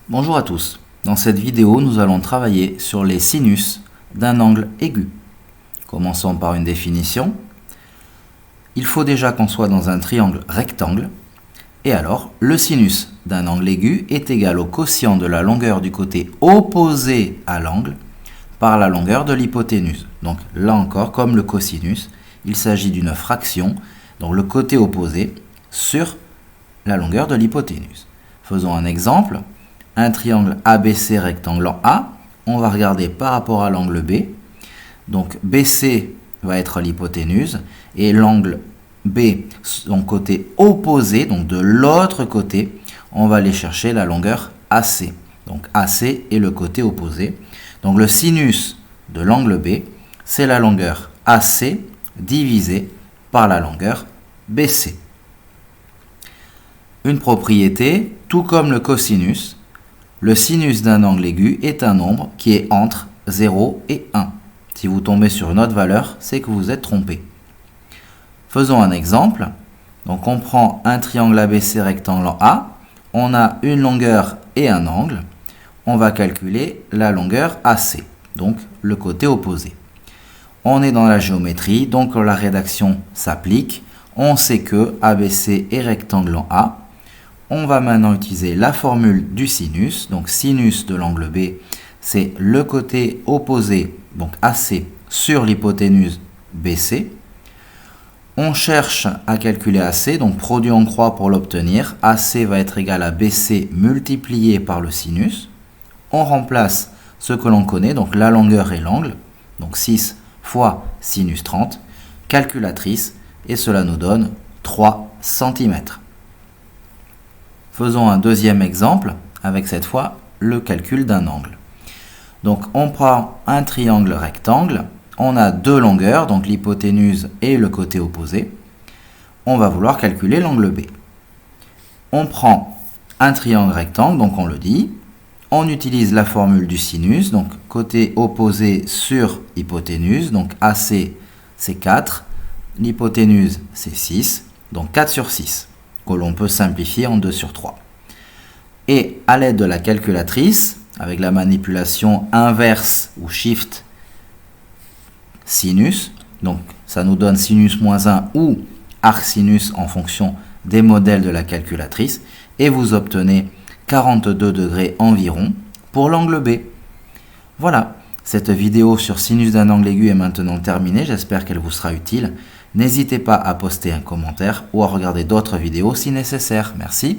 Bonjour à tous. Dans cette vidéo, nous allons travailler sur les sinus d'un angle aigu. Commençons par une définition. Il faut déjà qu'on soit dans un triangle rectangle. Et alors, le sinus d'un angle aigu est égal au quotient de la longueur du côté opposé à l'angle par la longueur de l'hypoténuse. Donc là encore, comme le cosinus, il s'agit d'une fraction, donc le côté opposé sur la longueur de l'hypoténuse. Faisons un exemple. Un triangle ABC rectangle en A, on va regarder par rapport à l'angle B. Donc BC va être l'hypoténuse et l'angle B, son côté opposé, donc de l'autre côté, on va aller chercher la longueur AC. Donc AC est le côté opposé. Donc le sinus de l'angle B, c'est la longueur AC divisée par la longueur BC. Une propriété, tout comme le cosinus, le sinus d'un angle aigu est un nombre qui est entre 0 et 1. Si vous tombez sur une autre valeur, c'est que vous êtes trompé. Faisons un exemple. Donc on prend un triangle ABC rectangle en A. On a une longueur et un angle. On va calculer la longueur AC, donc le côté opposé. On est dans la géométrie, donc la rédaction s'applique. On sait que ABC est rectangle en A. On va maintenant utiliser la formule du sinus. Donc sinus de l'angle B, c'est le côté opposé, donc AC, sur l'hypoténuse BC. On cherche à calculer AC, donc produit en croix pour l'obtenir. AC va être égal à BC multiplié par le sinus. On remplace ce que l'on connaît, donc la longueur et l'angle. Donc 6 fois sinus 30. Calculatrice, et cela nous donne 3 cm. Faisons un deuxième exemple, avec cette fois le calcul d'un angle. Donc on prend un triangle rectangle, on a deux longueurs, donc l'hypoténuse et le côté opposé. On va vouloir calculer l'angle B. On prend un triangle rectangle, donc on le dit. On utilise la formule du sinus, donc côté opposé sur hypoténuse, donc AC c'est 4, l'hypoténuse c'est 6, donc 4 sur 6. Que l'on peut simplifier en 2 sur 3. Et à l'aide de la calculatrice, avec la manipulation inverse ou shift sinus, donc ça nous donne sinus moins 1 ou arc sinus en fonction des modèles de la calculatrice, et vous obtenez 42 degrés environ pour l'angle B. Voilà, cette vidéo sur sinus d'un angle aigu est maintenant terminée, j'espère qu'elle vous sera utile. N'hésitez pas à poster un commentaire ou à regarder d'autres vidéos si nécessaire. Merci.